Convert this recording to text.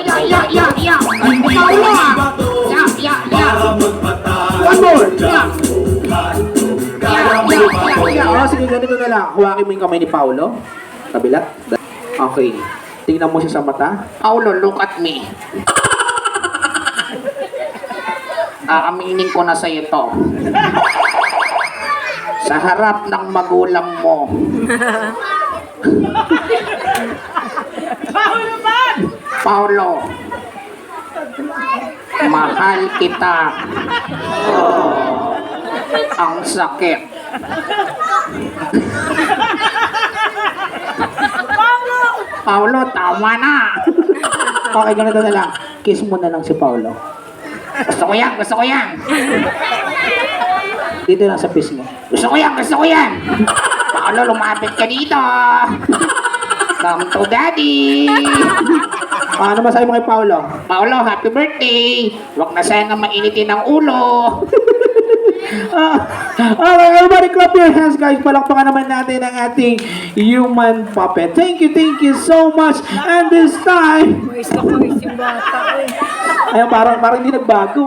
Ya. Paulo ah. Ya. One more! Ya. Oh, sige, ganito na lang. Huwakin mo yung kamay ni Paulo. Kabila. Okay. Tingnan mo siya sa mata. Paulo, look at me. Aaminin ko na sa iyo to. Sa harap ng magulang mo. Paulo, mahal kita. Ang sakit. Paulo, tama na. Okay, ganito na lang. Kiss mo na lang si Paulo. Gusto ko yan. Dito lang sa kiss mo. Gusto ko yan. Paulo, lumapit ka dito. Come to daddy. Ano masabi mo kay Paulo? Paulo, happy birthday. Huwag na sana mainitin ang ulo. Okay, everybody clap your hands, guys. Palakpakan naman natin ang ating human puppet. Thank you so much. And this time, May isa ko yung bata eh. ayun, parang hindi nagbago.